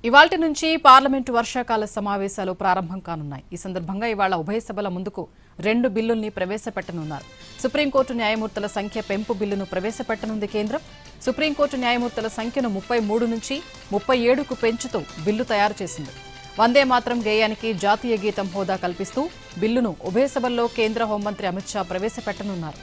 ఇవాల్టి నుంచి పార్లమెంటు వర్షాకాల సమావేశాలు ప్రారంభం కానున్నాయి. ఈ సందర్భంగా ఇవాళ ఉభయ సభల ముందుకు 2 బిల్లుల్ని ప్రవేశపెట్టనున్నారు. సుప్రీంకోర్టు న్యాయమూర్తుల సంఖ్య పెంపు బిల్లును ప్రవేశపెట్టనుంది కేంద్రం. సుప్రీంకోర్టు న్యాయమూర్తుల సంఖ్యను 33 నుంచి 37కు పెంచుతూ బిల్లు తయారు చేసింది. వందే మాత్రం గేయానికి జాతీయ గీతం హోదా కల్పిస్తూ బిల్లును ఉభయ సభల్లో కేంద్ర హోంమంత్రి అమిత్ షా ప్రవేశపెట్టనున్నారు.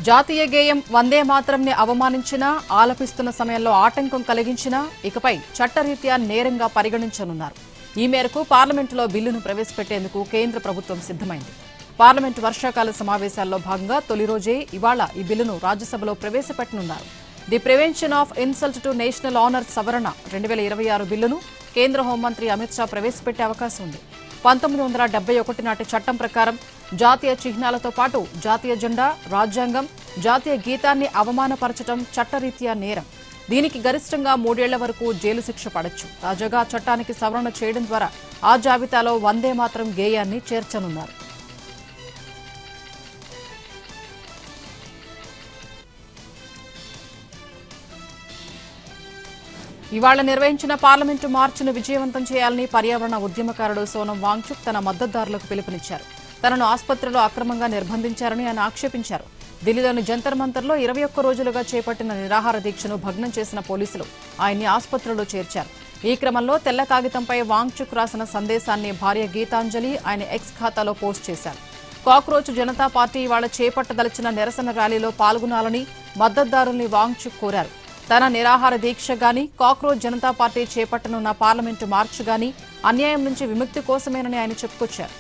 జాతీయ గేయం వందే మాత్రంని అవమానించినా, ఆలపిస్తున్న సమయంలో ఆటంకం కలిగించినా ఇకపై చట్టరీత్యా నేరంగా పరిగణించనున్నారు. ఈ మేరకు పార్లమెంటులో బిల్లును ప్రవేశపెట్టేందుకు కేంద్ర ప్రభుత్వం సిద్దమైంది. పార్లమెంటు వర్షాకాల సమావేశాల్లో భాగంగా తొలి రోజే ఇవాళ ఈ బిల్లును రాజ్యసభలో ప్రవేశపెట్టనున్నారు. The prevention of insult to national honour సవరణ 2026 బిల్లును కేంద్ర హోంమంత్రి అమిత్ షా ప్రవేశపెట్టే అవకాశం ఉంది. 1971 నాటి చట్టం ప్రకారం జాతీయ చిహ్నాలతో పాటు జాతీయ జెండా, రాజ్యాంగం, జాతీయ గీతాన్ని అవమానపరచడం చట్టరీత్యా నేరం. దీనికి గరిష్టంగా 3 ఏళ్ల వరకు జైలు శిక్ష పడొచ్చు. తాజాగా చట్టానికి సవరణ చేయడం ద్వారా ఆ జాబితాలో వందే మాత్రం గేయాన్ని చేర్చనున్నారు. ఇవాళ నిర్వహించిన పార్లమెంటు మార్చిను విజయవంతం చేయాలని పర్యావరణ ఉద్యమకారుడు సోనం వాంగ్చుక్ తన మద్దతుదారులకు పిలుపునిచ్చారు. తనను ఆసుపత్రిలో అక్రమంగా నిర్బంధించారని ఆయన ఆక్షేపించారు. ఢిల్లీలోని జంతర్ మంతర్లో 21 రోజులుగా చేపట్టిన నిరాహార దీక్షను భగ్నం చేసిన పోలీసులు ఆయన్ని ఆసుపత్రిలో చేర్చారు. ఈ క్రమంలో తెల్ల కాగితంపై వాంగ్చుక్ రాసిన సందేశాన్ని భార్య గీతాంజలి ఆయన ఎక్స్ ఖాతాలో పోస్ట్ చేశారు. కాక్రోచ్ జనతా పార్టీ ఇవాళ చేపట్టదలిచిన నిరసన ర్యాలీలో పాల్గొనాలని మద్దతుదారుల్ని వాంగ్చుక్ కోరారు. తన నిరాహార దీక్ష గాని, కాక్రోచ్ జనతా పార్టీ చేపట్టనున్న పార్లమెంటు మార్చ్ గాని అన్యాయం నుంచి విముక్తి కోసమేనని ఆయన చెప్పుకొచ్చారు.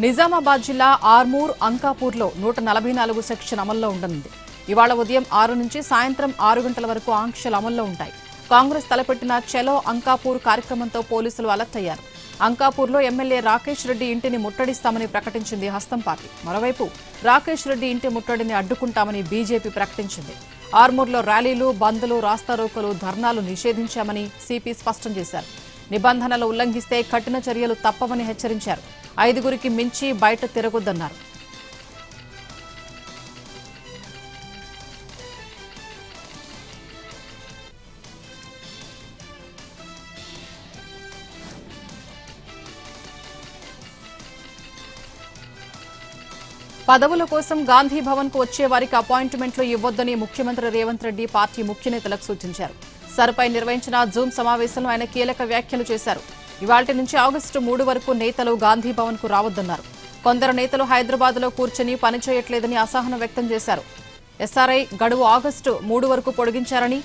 నిజామాబాద్ జిల్లా ఆర్మూర్, అంకాపూర్లో 144 సెక్షన్ అమల్లో ఉండనుంది. ఇవాళ ఉదయం 6 నుంచి సాయంత్రం 6 గంటల వరకు ఆంక్షలు అమల్లో ఉంటాయి. కాంగ్రెస్ తలపెట్టిన చలో అంకాపూర్ కార్యక్రమంతో పోలీసులు అలర్ట్ అయ్యారు. అంకాపూర్లో ఎమ్మెల్యే రాకేష్ రెడ్డి ఇంటిని ముట్టడిస్తామని ప్రకటించింది హస్తం పార్టీ. మరోవైపు రాకేష్ రెడ్డి ఇంటి ముట్టడిని అడ్డుకుంటామని బీజేపీ ప్రకటించింది. ఆర్మూర్లో ర్యాలీలు, బంద్లు, రాస్తారోకోలు, ధర్నాలు నిషేధించామని సిపి స్పష్టం చేశారు. నిబంధనలు ఉల్లంఘిస్తే కఠిన చర్యలు తప్పవని హెచ్చరించారు. 5గురికి మించి బయట తిరగొద్దన్నారు. పదవుల కోసం గాంధీ భవన్ కు వచ్చే వారికి అపాయింట్మెంట్లు ఇవ్వొద్దని ముఖ్యమంత్రి రేవంత్ రెడ్డి పార్టీ ముఖ్య నేతలకు సూచించారు. సర్పై నిర్వహించిన జూమ్ సమావేశంలో ఆయన కీలక వ్యాఖ్యలు చేశారు. ఇవాళ్టి నుంచి ఆగస్టు 3 వరకు నేతలు గాంధీ భవన్ కు రావద్దన్నారు. కొందరు నేతలు హైదరాబాద్ లో కూర్చుని పనిచేయట్లేదని అసహనం వ్యక్తం చేశారు. ఎస్ఆర్ఐ గడువు ఆగస్టు 3 వరకు పొడిగించారని,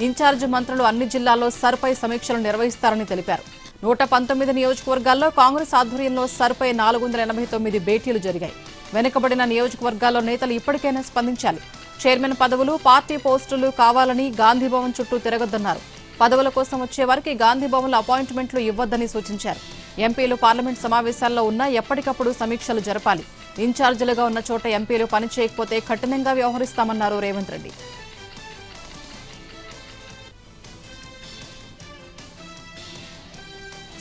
ఇన్ఛార్జి మంత్రులు అన్ని జిల్లాల్లో సర్పై సమీక్షలు నిర్వహిస్తారని తెలిపారు. 119 నియోజకవర్గాల్లో కాంగ్రెస్ ఆధ్వర్యంలో సర్పై 489 భేటీలు జరిగాయి. వెనుకబడిన నియోజకవర్గాల్లో నేతలు ఇప్పటికైనా స్పందించాలి. చైర్మన్ పదవులు, పార్టీ పోస్టులు కావాలని గాంధీభవన్ చుట్టూ తిరగొద్దన్నారు. పదవుల కోసం వచ్చే వారికి గాంధీభవన్లో అపాయింట్మెంట్లు ఇవ్వొద్దని సూచించారు. ఎంపీలు పార్లమెంట్ సమావేశాల్లో ఉన్నా ఎప్పటికప్పుడు సమీక్షలు జరపాలి. ఇన్ఛార్జీలుగా ఉన్న చోట ఎంపీలు పనిచేయకపోతే కఠినంగా వ్యవహరిస్తామన్నారు రేవంత్ రెడ్డి.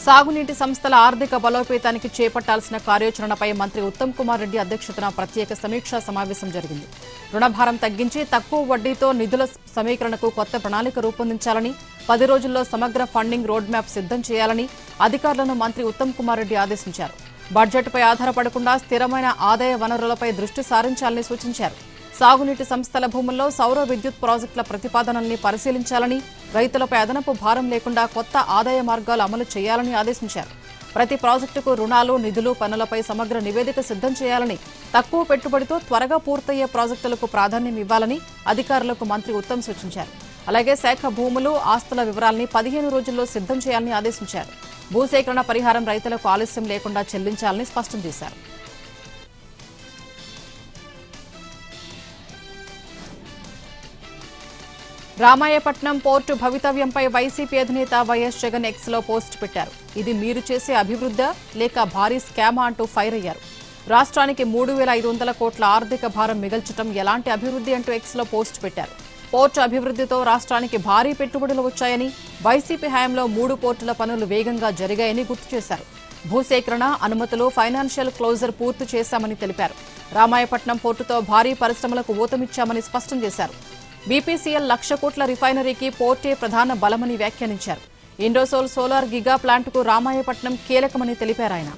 సాగునీటి సంస్థల ఆర్థిక బలోపేతానికి చేపట్టాల్సిన కార్యాచరణపై మంత్రి ఉత్తమ్ కుమార్ రెడ్డి అధ్యక్షతన ప్రత్యేక సమీక్షా సమావేశం జరిగింది. రుణభారం తగ్గించి తక్కువ వడ్డీతో నిధుల సమీకరణకు కొత్త ప్రణాళిక రూపొందించాలని, 10 రోజుల్లో సమగ్ర ఫండింగ్ రోడ్ మ్యాప్ సిద్ధం చేయాలని అధికారులను మంత్రి ఉత్తమ్ కుమార్ రెడ్డి ఆదేశించారు. బడ్జెట్పై ఆధారపడకుండా స్థిరమైన ఆదాయ వనరులపై దృష్టి సారించాలని సూచించారు. సాగునీటి సంస్థల భూముల్లో సౌర విద్యుత్ ప్రాజెక్టుల ప్రతిపాదనల్ని పరిశీలించాలని, రైతులపై అదనపు భారం లేకుండా కొత్త ఆదాయ మార్గాలు అమలు చేయాలని ఆదేశించారు. ప్రతి ప్రాజెక్టుకు రుణాలు, నిధులు, పనులపై సమగ్ర నివేదిక సిద్ధం చేయాలని, తక్కువ పెట్టుబడితో త్వరగా పూర్తయ్యే ప్రాజెక్టులకు ప్రాధాన్యం ఇవ్వాలని అధికారులకు మంత్రి ఉత్తమ్ సూచించారు. అలాగే శాఖ భూములు, ఆస్తుల వివరాల్ని 15 రోజుల్లో సిద్ధం చేయాలని ఆదేశించారు. భూసేకరణ పరిహారం రైతులకు ఆలస్యం లేకుండా చెల్లించాలని స్పష్టం చేశారు. రామాయపట్నం పోర్టు భవితవ్యంపై వైసీపీ అధినేత వైఎస్ జగన్ ఎక్స్ లో పోస్ట్ పెట్టారు. ఇది మీరు చేసే అభివృద్ధా లేక భారీ స్కామా అంటూ ఫైర్ అయ్యారు. రాష్ట్రానికి 3,500 కోట్ల ఆర్థిక భారం మిగల్చడం ఎలాంటి అభివృద్ధి అంటూ ఎక్స్లో పోస్ట్ పెట్టారు. పోర్టు అభివృద్ధితో రాష్ట్రానికి భారీ పెట్టుబడులు వచ్చాయని, వైసీపీ హయాంలో 3 పోర్టుల పనులు వేగంగా జరిగాయని గుర్తు చేశారు. భూసేకరణ, అనుమతులు, ఫైనాన్షియల్ క్లోజర్ పూర్తి చేశామని తెలిపారు. రామాయపట్నం పోర్టుతో భారీ పరిశ్రమలకు ఊతమిచ్చామని స్పష్టం చేశారు. బీపీసీఎల్ 1,00,000 కోట్ల రిఫైనరీకి పోర్టే ప్రధాన బలమని వ్యాఖ్యానించారు. ఇండోసోల్ సోలార్ గిగా ప్లాంట్కు రామాయపట్నం కీలకమని తెలిపారు ఆయన.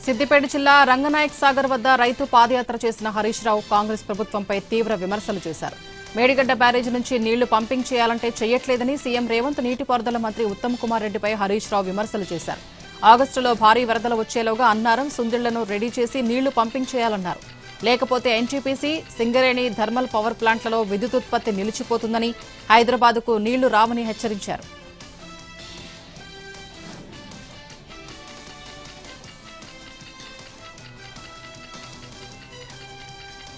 సిద్దిపేట జిల్లా రంగనాయక్ సాగర్ వద్ద రైతు పాదయాత్ర చేసిన హరీష్ రావు కాంగ్రెస్ ప్రభుత్వంపై తీవ్ర విమర్శలు చేశారు. మేడిగడ్డ బ్యారేజీ నుంచి నీళ్లు పంపింగ్ చేయాలంటే చేయట్లేదని సీఎం రేవంత్ నీటిపారుదల మంత్రి ఉత్తమ్ కుమార్ రెడ్డిపై హరీష్ రావు విమర్శలు చేశారు. ఆగస్టులో భారీ వరదలు వచ్చేలోగా అన్నారం, సుందిళ్లను రెడీ చేసి నీళ్లు పంపింగ్ చేయాలన్నారు. లేకపోతే ఎన్టీపీసీ, సింగరేణి, థర్మల్ పవర్ ప్లాంట్లలో విద్యుతుత్పత్తి నిలిచిపోతుందని, హైదరాబాద్కు నీళ్లు రావని హెచ్చరించారు.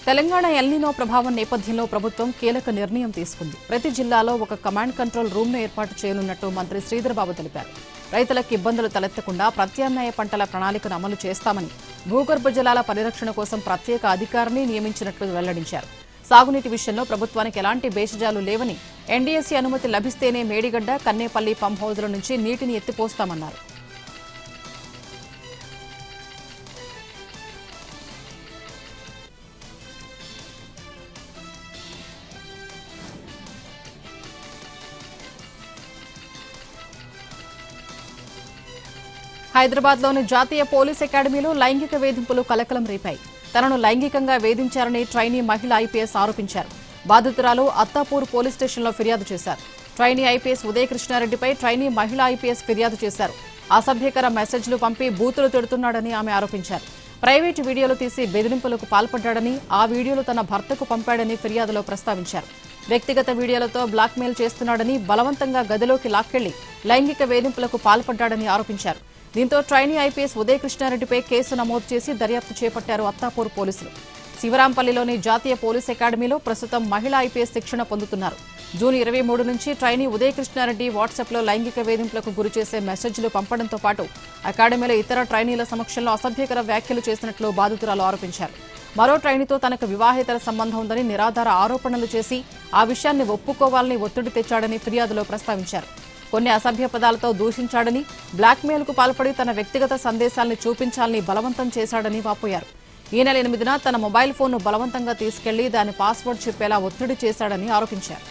తెలంగాణ ఎల్నినో ప్రభావం నేపథ్యంలో ప్రభుత్వం కీలక నిర్ణయం తీసుకుంది. ప్రతి జిల్లాలో ఒక కమాండ్ కంట్రోల్ రూమ్ను ఏర్పాటు చేయనున్నట్టు మంత్రి శ్రీధర్బాబు తెలిపారు. రైతులకు ఇబ్బందులు తలెత్తకుండా ప్రత్యామ్నాయ పంటల ప్రణాళికను అమలు చేస్తామని, భూగర్భ జలాల పరిరక్షణ కోసం ప్రత్యేక అధికారిని నియమించినట్లు వెల్లడించారు. సాగునీటి విషయంలో ప్రభుత్వానికి ఎలాంటి భేషజాలు లేవని, ఎన్డీఎస్సీ అనుమతి లభిస్తేనే మేడిగడ్డ, కన్నేపల్లి పంప్ హౌజుల నుంచి నీటిని ఎత్తిపోస్తామన్నారు. హైదరాబాద్లోని జాతీయ పోలీస్ అకాడమీలో లైంగిక వేధింపులు కలకలం రేపాయి. తనను లైంగికంగా వేధించారని ట్రైనీ మహిళ ఐపీఎస్ ఆరోపించారు. బాధితురాలు అత్తాపూర్ పోలీస్ స్టేషన్లో ఫిర్యాదు చేశారు. ట్రైనీ ఐపీఎస్ ఉదయ కృష్ణారెడ్డిపై ట్రైనీ మహిళ ఐపీఎస్ ఫిర్యాదు చేశారు. అసభ్యకర మెసేజ్లు పంపి బూతులు తిడుతున్నాడని ఆమె ఆరోపించారు. ప్రైవేటు వీడియోలు తీసి బెదిరింపులకు పాల్పడ్డాడని, ఆ వీడియోలు తన భర్తకు పంపాడని ఫిర్యాదులో ప్రస్తావించారు. వ్యక్తిగత వీడియోలతో బ్లాక్మెయిల్ చేస్తున్నాడని, బలవంతంగా గదిలోకి లాక్కెళ్లి లైంగిక వేధింపులకు పాల్పడ్డాడని ఆరోపించారు. దీంతో ట్రైనీ ఐపీఎస్ ఉదయ కృష్ణారెడ్డిపై కేసు నమోదు చేసి దర్యాప్తు చేపట్టారు అత్తాపూర్ పోలీసులు. శివరాంపల్లిలోని జాతీయ పోలీస్ అకాడమీలో ప్రస్తుతం మహిళా ఐపీఎస్ శిక్షణ పొందుతున్నారు. జూన్ 23 నుంచి ట్రైనీ ఉదయ కృష్ణారెడ్డి వాట్సాప్లో లైంగిక వేధింపులకు గురిచేసే మెసేజ్లు పంపడంతో పాటు అకాడమీలో ఇతర ట్రైనీల సమక్షంలో అసభ్యకర వ్యాఖ్యలు చేసినట్లు బాధితురాలు ఆరోపించారు. మరో ట్రైనీతో తనకు వివాహేతర సంబంధం ఉందని నిరాధార ఆరోపణలు చేసి ఆ విషయాన్ని ఒప్పుకోవాలని ఒత్తిడి తెచ్చాడని ఫిర్యాదులో ప్రస్తావించారు. కొన్ని అసభ్య పదాలతో దూషించాడని, బ్లాక్మెయిల్కు పాల్పడి తన వ్యక్తిగత సందేశాల్ని చూపించాలని బలవంతం చేశాడని వాపోయారు. ఈ నెల 8న తన మొబైల్ ఫోన్ను బలవంతంగా తీసుకెళ్లి దాని పాస్వర్డ్ చెప్పేలా ఒత్తిడి చేశాడని ఆరోపించారు.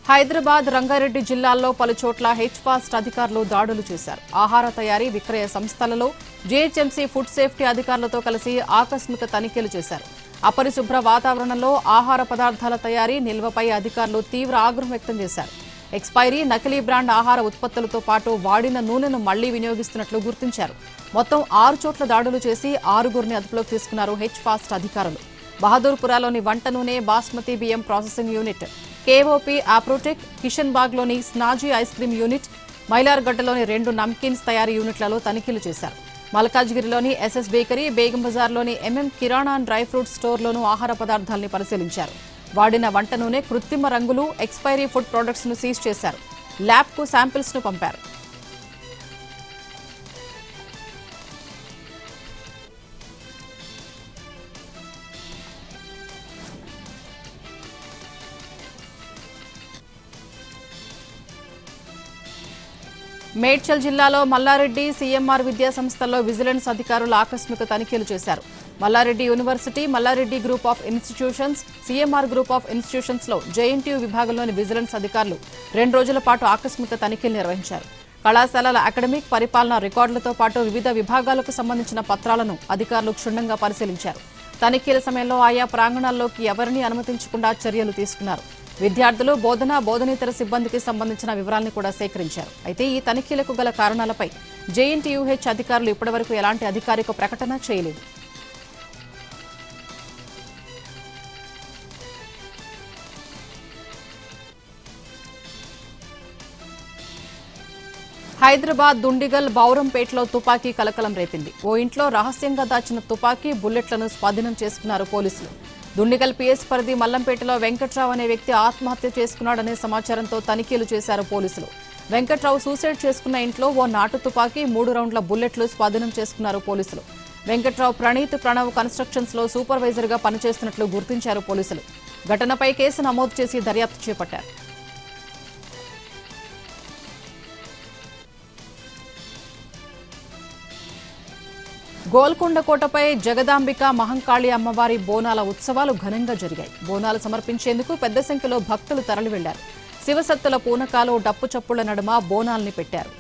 హైదరాబాద్, రంగారెడ్డి జిల్లాల్లో పలుచోట్ల హెచ్ఫాస్ట్ అధికారులు దాడులు చేశారు. ఆహార తయారీ, విక్రయ సంస్థలలో జీహెచ్ఎంసీ ఫుడ్ సేఫ్టీ అధికారులతో కలిసి ఆకస్మిక తనిఖీలు చేశారు. అపరిశుభ్ర వాతావరణంలో ఆహార పదార్థాల తయారీ, నిల్వపై అధికారులు తీవ్ర ఆగ్రహం వ్యక్తం చేశారు. ఎక్స్పైరీ, నకిలీ బ్రాండ్ ఆహార ఉత్పత్తులతో పాటు వాడిన నూనెను మళ్లీ వినియోగిస్తున్నట్లు గుర్తించారు. మొత్తం 6 చోట్ల దాడులు చేసి 6గురిని అదుపులోకి తీసుకున్నారు హెచ్ఫాస్ట్ అధికారులు. బహదూర్పురాలోని వంట నూనె, బాస్మతి బియ్యం ప్రాసెసింగ్ యూనిట్, కేఓపీ ఆప్రోటెక్, కిషన్ బాగ్లోని స్నాజీ ఐస్ క్రీమ్ యూనిట్, మైలార్గడ్డలోని 2 నమ్కీన్స్ తయారీ యూనిట్లలో తనిఖీలు చేశారు. మల్కాజ్గిరిలోని ఎస్ఎస్ బేకరీ, బేగం బజార్లోని MM kirana and dry fruits స్టోర్లోనూ ఆహార పదార్థాల్ని పరిశీలించారు. వాడిన వంట నూనె, కృత్రిమ రంగులు, ఎక్స్పైరీ ఫుడ్ ప్రొడక్ట్స్ ను సీజ్ చేశారు. ల్యాబ్కు శాంపిల్స్ ను పంపారు. మేడ్చల్ జిల్లాలో మల్లారెడ్డి, సీఎంఆర్ విద్యా సంస్థల్లో విజిలెన్స్ అధికారులు ఆకస్మిక తనిఖీలు చేశారు. Mallareddy university, Mallareddy group of institutions, CMR group of institutions లో జేఎన్టీయూ విభాగంలోని విజిలెన్స్ అధికారులు 2 రోజుల పాటు ఆకస్మిక తనిఖీలు నిర్వహించారు. కళాశాలల అకాడమిక్, పరిపాలనా రికార్డులతో పాటు వివిధ విభాగాలకు సంబంధించిన పత్రాలను అధికారులు క్షుణ్ణంగా పరిశీలించారు. తనిఖీల సమయంలో ఆయా ప్రాంగణాల్లోకి ఎవరినీ అనుమతించకుండా చర్యలు తీసుకున్నారు. విద్యార్థులు, బోధనేతర సిబ్బందికి సంబంధించిన వివరాలను కూడా సేకరించారు. అయితే ఈ తనిఖీలకు గల కారణాలపై జేఎన్టీయూహెచ్ అధికారులు ఇప్పటివరకు ఎలాంటి అధికారిక ప్రకటన చేయలేదు. హైదరాబాద్ దుండిగల్ బౌరంపేటలో తుపాకీ కలకలం రేపింది. ఓ ఇంట్లో రహస్యంగా దాచిన తుపాకీ బుల్లెట్లను స్వాధీనం చేసుకున్నారు పోలీసులు. దుండిగల్ పిఎస్ పరిధి మల్లంపేటలో వెంకట్రావు అనే వ్యక్తి ఆత్మహత్య చేసుకున్నాడనే సమాచారంతో తనిఖీలు చేశారు పోలీసులు. వెంకట్రావు సూసైడ్ చేసుకున్న ఇంట్లో ఓ నాటు తుపాకీ 3 రౌండ్ల బుల్లెట్లు స్వాధీనం చేసుకున్నారు పోలీసులు. వెంకట్రావు ప్రణవ్ కన్స్ట్రక్షన్స్ లో సూపర్వైజర్ గా పనిచేస్తున్నట్లు గుర్తించారు పోలీసులు. ఘటనపై కేసు నమోదు చేసి దర్యాప్తు చేపట్టారు. గోల్కొండ కోటపై జగదాంబిక మహంకాళి అమ్మవారి బోనాల ఉత్సవాలు ఘనంగా జరిగాయి. బోనాలు సమర్పించేందుకు పెద్ద సంఖ్యలో భక్తులు తరలి వెళ్లారు. శివసత్తుల పూనకాలు డప్పు చప్పుళ్ల నడుమ బోనాల్ని పెట్టారు.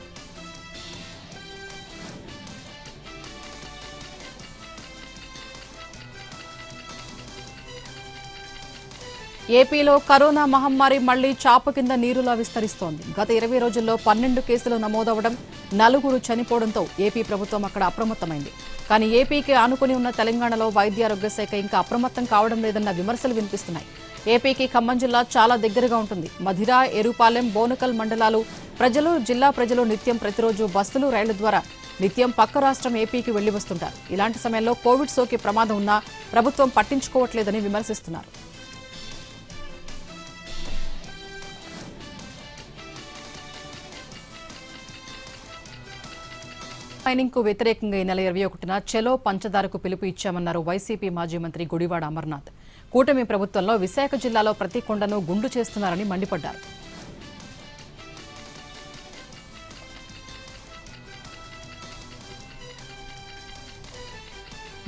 ఏపీలో కరోనా మహమ్మారి మళ్లీ చాప కింద నీరులా విస్తరిస్తోంది. గత 20 రోజుల్లో 12 కేసులు నమోదవడం, 4 చనిపోవడంతో ఏపీ ప్రభుత్వం అక్కడ అప్రమత్తమైంది. కానీ ఏపీకి ఆనుకుని ఉన్న తెలంగాణలో వైద్యారోగ్య శాఖ ఇంకా అప్రమత్తం కావడం లేదన్న విమర్శలు వినిపిస్తున్నాయి. ఏపీకి ఖమ్మం జిల్లా చాలా దగ్గరగా ఉంటుంది. మధిర, ఎరుపాలెం, బోనకల్ మండలాలు జిల్లా ప్రజలు నిత్యం ప్రతిరోజు బస్సులు, రైళ్ల ద్వారా నిత్యం పక్క రాష్ట్రం ఏపీకి వెళ్లి వస్తుంటారు. ఇలాంటి సమయంలో కోవిడ్ సోకే ప్రమాదం ఉన్నా ప్రభుత్వం పట్టించుకోవట్లేదని విమర్శిస్తున్నారు. మైనింగ్ కు వ్యతిరేకంగా ఈ నెల 21న చెలో పంచదారకు పిలుపు ఇచ్చామన్నారు వైసీపీ మాజీ మంత్రి గుడివాడ అమర్నాథ్. కూటమి ప్రభుత్వంలో విశాఖ జిల్లాలో ప్రతి కొండను గుండు చేస్తున్నారని మండిపడ్డారు.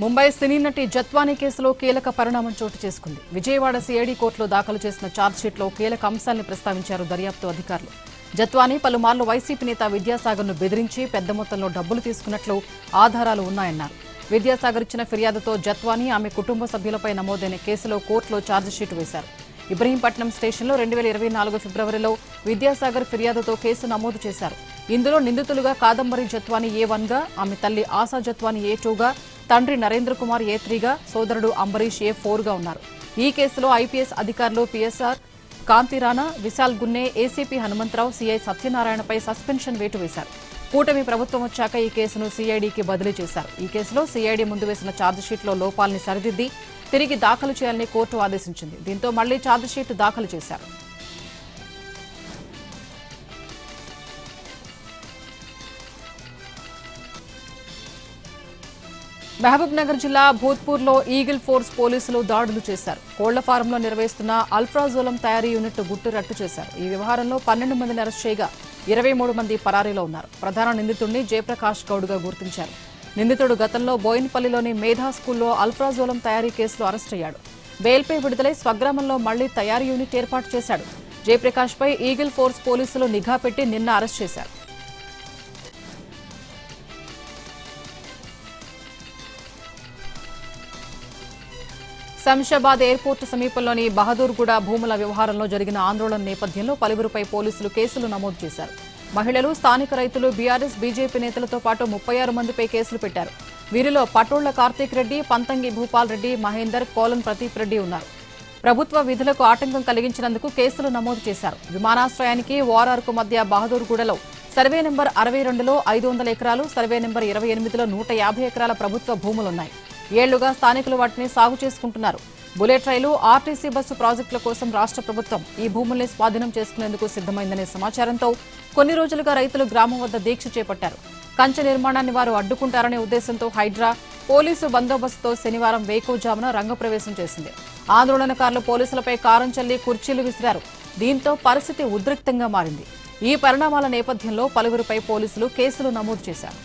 ముంబై సినీ నటి జత్వానీ కేసులో కీలక పరిణామం చోటు చేసుకుంది. విజయవాడ సిఐడి కోర్టులో దాఖలు చేసిన ఛార్జ్షీట్లో కీలక అంశాల్ని ప్రస్తావించారు దర్యాప్తు అధికారులు. జత్వానీ పలుమార్లు వైసీపీ నేత విద్యాసాగర్ను బెదిరించి పెద్ద మొత్తంలో డబ్బులు తీసుకున్నట్లు ఆధారాలు ఉన్నాయన్నారు. విద్యాసాగర్ ఇచ్చిన ఫిర్యాదుతో జత్వానీ, ఆమె కుటుంబ సభ్యులపై నమోదైన కేసులో కోర్టులో ఛార్జిషీటు వేశారు. ఇబ్రహీంపట్నం స్టేషన్లో 2024 ఫిబ్రవరిలో విద్యాసాగర్ ఫిర్యాదుతో కేసు నమోదు చేశారు. ఇందులో నిందితులుగా కాదంబరి జత్వానీ A1గా, ఆమె తల్లి ఆశా జత్వానీ A2గా, తండ్రి నరేంద్ర కుమార్ A3గా, సోదరుడు అంబరీష్ A4గా ఉన్నారు. ఈ కేసులో ఐపీఎస్ అధికారులు PSR Kanthi Rana, Vishal Gunni, ACP Hanumantha Rao, CI సత్యనారాయణపై సస్పెన్షన్ వేటు వేశారు. కూటమి ప్రభుత్వం వచ్చాక ఈ కేసును సీఐడీకి బదిలీ చేశారు. ఈ కేసులో సీఐడీ ముందు వేసిన ఛార్జిషీట్లో లోపాలని సరిదిద్ది తిరిగి దాఖలు చేయాలని కోర్టు ఆదేశించింది. దీంతో మళ్లీ ఛార్జిషీట్ దాఖలు చేశారు. మహబూబ్ నగర్ జిల్లా భూత్పూర్లో ఈగిల్ ఫోర్స్ పోలీసులు దాడులు చేశారు. కోళ్ల ఫారంలో నిర్వహిస్తున్న అల్ఫ్రాజోలం తయారీ యూనిట్ గుట్టు రట్టు చేశారు. ఈ వ్యవహారంలో 12 మందిని అరెస్ట్ చేయగా 23 మంది పరారీలో ఉన్నారు. ప్రధాన నిందితుడిని జయప్రకాష్ గౌడ్గా గుర్తించారు. నిందితుడు గతంలో బోయిన్పల్లిలోని మేధా స్కూల్లో అల్ఫ్రాజోలం తయారీ కేసులో అరెస్ట్ అయ్యాడు. బెయిల్పై విడుదలై స్వగ్రామంలో మళ్లీ తయారీ యూనిట్ ఏర్పాటు చేశాడు. జయప్రకాష్పై ఈగిల్ ఫోర్స్ పోలీసులు నిఘా పెట్టి నిన్న అరెస్ట్ చేశారు. శంషాబాద్ ఎయిర్పోర్టు సమీపంలోని బహదూర్గూడ భూముల వ్యవహారంలో జరిగిన ఆందోళన నేపథ్యంలో పలువురిపై పోలీసులు కేసులు నమోదు చేశారు. మహిళలు, స్థానిక రైతులు, బీఆర్ఎస్, బీజేపీ నేతలతో పాటు 36 మందిపై కేసులు పెట్టారు. వీరిలో పటోళ్ల కార్తీక్ రెడ్డి, పంతంగి భూపాల్ రెడ్డి, మహేందర్, కోలన్ ప్రదీప్ రెడ్డి ఉన్నారు. ప్రభుత్వ విధులకు ఆటంకం కలిగించినందుకు కేసులు నమోదు చేశారు. విమానాశ్రయానికి ఓఆర్ఆర్కు మధ్య బహదూర్గూడలో సర్వే నెంబర్ 62లో 500 ఎకరాలు, సర్వే నెంబర్ 28లో 150 ఎకరాల ప్రభుత్వ భూములున్నాయి. ఏళ్లుగా స్థానికులు వాటిని సాగు చేసుకుంటున్నారు. బుల్లెట్ రైలు, ఆర్టీసీ బస్సు ప్రాజెక్టుల కోసం రాష్ట్ర ప్రభుత్వం ఈ భూముల్ని స్వాధీనం చేసుకునేందుకు సిద్దమైందనే సమాచారంతో కొన్ని రోజులుగా రైతులు గ్రామం వద్ద దీక్ష చేపట్టారు. కంచె నిర్మాణాన్ని వారు అడ్డుకుంటారనే ఉద్దేశంతో హైడ్రా పోలీసు బందోబస్తుతో శనివారం వేకువజామున రంగప్రవేశం చేసింది. ఆందోళనకారులు పోలీసులపై కారం చల్లి కుర్చీలు విసిరారు. దీంతో పరిస్థితి ఉద్రిక్తంగా మారింది. ఈ పరిణామాల నేపథ్యంలో పలువురిపై పోలీసులు కేసులు నమోదు చేశారు.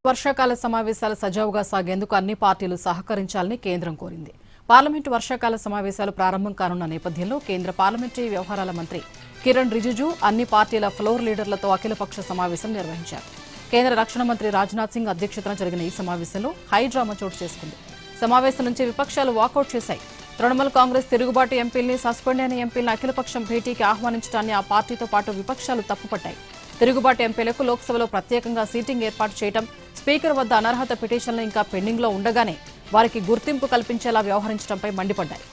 వర్షాకాల సమావేశాలు సజావుగా సాగేందుకు అన్ని పార్టీలు సహకరించాలని కేంద్రం కోరింది. పార్లమెంటు వర్షాకాల సమావేశాలు ప్రారంభం కానున్న నేపథ్యంలో కేంద్ర పార్లమెంటరీ వ్యవహారాల మంత్రి కిరణ్ రిజిజు అన్ని పార్టీల ఫ్లోర్ లీడర్లతో అఖిలపక్ష సమావేశం నిర్వహించారు. కేంద్ర రక్షణ మంత్రి రాజ్నాథ్ సింగ్ అధ్యక్షతన జరిగిన ఈ సమావేశంలో హైడ్రామా చోటు చేసుకుంది. సమావేశం నుంచి విపక్షాలు వాకౌట్ చేశాయి. తృణమూల్ కాంగ్రెస్ తిరుగుబాటు ఎంపీల్ని, సస్పెండ్ అయిన ఎంపీలను అఖిలపక్షం భేటీకి ఆహ్వానించడాన్ని ఆ పార్టీతో పాటు విపక్షాలు తప్పుపట్టాయి. తిరుగుబాటు ఎంపీలకు లోక్సభలో ప్రత్యేకంగా సీటింగ్ ఏర్పాటు చేయడం, స్పీకర్ వద్ద అనర్హత పిటిషన్లు ఇంకా పెండింగ్లో ఉండగానే వారికి గుర్తింపు కల్పించేలా వ్యవహరించడంపై మండిపడ్డాయి.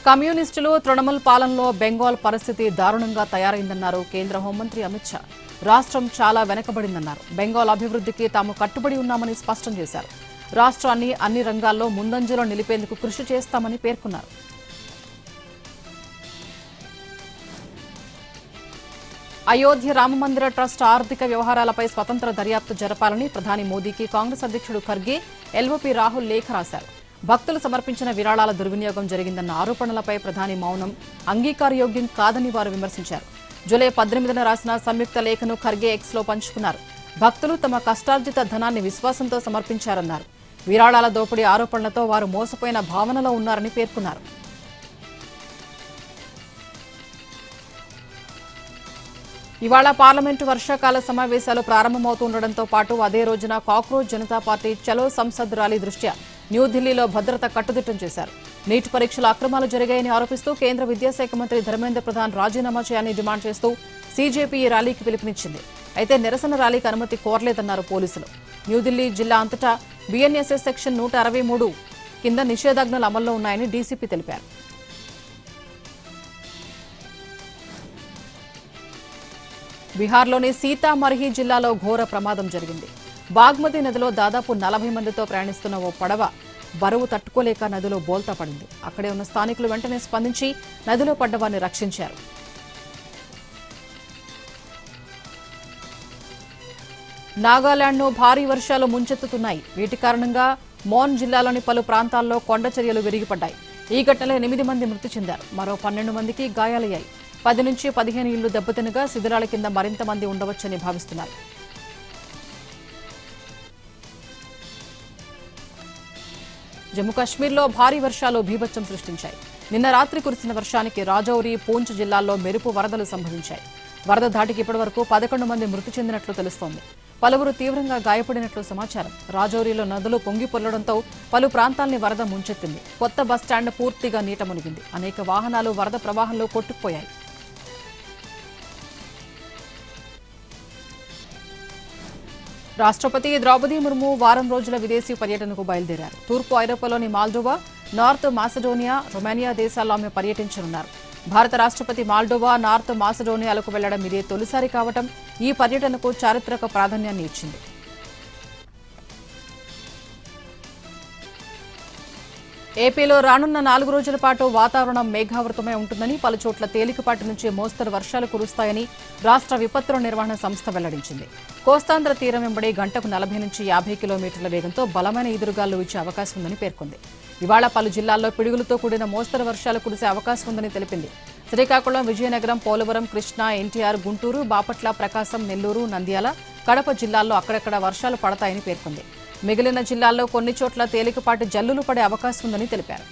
కమ్యూనిస్టులు తృణమూల్ పాలనలో బెంగాల్ పరిస్థితి దారుణంగా తయారైందన్నారు కేంద్ర హోంమంత్రి అమిత్ షా. రాష్ట్రం చాలా వెనకబడిందన్నారు. బెంగాల్ అభివృద్ధికి తాము కట్టుబడి ఉన్నామని స్పష్టం చేశారు. రాష్ట్రాన్ని అన్ని రంగాల్లో ముందంజలో నిలిపేందుకు కృషి చేస్తామని పేర్కొన్నారు. అయోధ్య రామమందిర ట్రస్ట్ ఆర్థిక వ్యవహారాలపై స్వతంత్ర దర్యాప్తు జరపాలని ప్రధాని మోదీకి కాంగ్రెస్ అధ్యక్షుడు ఖర్గే, ఎల్ఓపీ రాహుల్ లేఖ రాశారు. భక్తులు సమర్పించిన విరాళాల దుర్వినియోగం జరిగిందన్న ఆరోపణలపై ప్రధాని మౌనం అంగీకారయోగ్యం కాదని వారు విమర్శించారు. జూలై 18న రాసిన సంయుక్త లేఖను ఖర్గే ఎక్స్లో పంచుకున్నారు. భక్తులు తమ కష్టార్జిత ధనాన్ని విశ్వాసంతో సమర్పించారన్నారు. విరాళాల దోపిడీ ఆరోపణలతో వారు మోసపోయిన భావనలో ఉన్నారని పేర్కొన్నారు. ఇవాళ పార్లమెంటు వర్షాకాల సమావేశాలు ప్రారంభమవుతుండటంతో పాటు అదే రోజున కాక్రోచ్ జనతా పార్టీ చలో సంసద్ ర్యాలీ దృష్ట్యా న్యూఢిల్లీలో భద్రత కట్టుదిట్టం చేశారు. నీట్ పరీక్షల అక్రమాలు జరిగాయని ఆరోపిస్తూ కేంద్ర విద్యాశాఖ మంత్రి ధర్మేంద్ర ప్రధాన్ రాజీనామా చేయాలని డిమాండ్ చేస్తూ సీజేపీ ఈ ర్యాలీకి పిలుపునిచ్చింది. అయితే నిరసన ర్యాలీకి అనుమతి కోరలేదన్నారు పోలీసులు. న్యూఢిల్లీ జిల్లా అంతటా బీఎన్ఎస్ఎస్ సెక్షన్ 163 కింద నిషేధాజ్ఞలు అమల్లో ఉన్నాయని డీసీపీ తెలిపారు. బీహార్లోని సీతామర్హి జిల్లాలో ఘోర ప్రమాదం జరిగింది. బాగ్మతి నదిలో దాదాపు 40 మందితో ప్రయాణిస్తున్న ఓ పడవ బరువు తట్టుకోలేక నదిలో బోల్తా పడింది. అక్కడే ఉన్న స్థానికులు వెంటనే స్పందించి నదిలో పడ్డవారిని రక్షించారు. నాగాలాండ్ను భారీ వర్షాలు ముంచెత్తుతున్నాయి. వీటి కారణంగా మోన్ జిల్లాలోని పలు ప్రాంతాల్లో కొండ చర్యలు విరిగిపడ్డాయి. ఈ ఘటనలో 8 మంది మృతి చెందారు. మరో 12 మందికి గాయాలయ్యాయి. 10 నుంచి 15 ఇళ్లు దెబ్బతినగా శిథిలాల కింద మరింత మంది ఉండవచ్చని భావిస్తున్నారు. జమ్మూ కాశ్మీర్లో భారీ వర్షాలు బీభత్సం సృష్టించాయి. నిన్న రాత్రి కురిసిన వర్షానికి రాజౌరి, పూంచ్ జిల్లాల్లో మెరుపు వరదలు సంభవించాయి. వరద ధాటికి ఇప్పటివరకు 11 మంది మృతి చెందినట్లు తెలుస్తోంది. పలువురు తీవ్రంగా గాయపడినట్లు సమాచారం. రాజౌరిలో నదులు పొంగి పొర్లడంతో పలు ప్రాంతాల్ని వరద ముంచెత్తింది. కొత్త బస్టాండ్ పూర్తిగా నీట మునిగింది. అనేక వాహనాలు వరద ప్రవాహంలో కొట్టుకుపోయాయి. రాష్ట్రపతి ద్రౌపది ముర్ము వారం రోజుల విదేశీ పర్యటనకు బయలుదేరారు. తూర్పు ఐరోపాలోని మాల్డోవా, నార్త్ మాసిడోనియా, రొమానియా దేశాల్లో ఆమె పర్యటించనున్నారు. భారత రాష్ట్రపతి మాల్డోవా, నార్త్ మాసిడోనియాలకు వెళ్లడం ఇదే తొలిసారి కావటం ఈ పర్యటనకు చారిత్రక ప్రాధాన్యాన్ని ఇచ్చింది. ఏపీలో రానున్న 4 రోజుల పాటు వాతావరణం మేఘావృతమై ఉంటుందని, పలుచోట్ల తేలికపాటి నుంచి మోస్తరు వర్షాలు కురుస్తాయని రాష్ట్ర విపత్తుల నిర్వహణ సంస్థ వెల్లడించింది. కోస్తాంధ్ర తీరం వెంబడి గంటకు 40 నుంచి 50 కిలోమీటర్ల వేగంతో బలమైన ఈదురుగాలు వీచే అవకాశం ఉందని పేర్కొంది. ఇవాళ పలు జిల్లాల్లో పిడుగులతో కూడిన మోస్తరు వర్షాలు కురిసే అవకాశం ఉందని తెలిపింది. శ్రీకాకుళం, విజయనగరం, పోలవరం, కృష్ణా, ఎన్టీఆర్, గుంటూరు, బాపట్ల, ప్రకాశం, నెల్లూరు, నంద్యాల, కడప జిల్లాల్లో అక్కడక్కడ వర్షాలు పడతాయని పేర్కొంది. మిగిలిన జిల్లాల్లో కొన్ని చోట్ల తేలికపాటి జల్లులు పడే అవకాశం ఉందని తెలిపారు.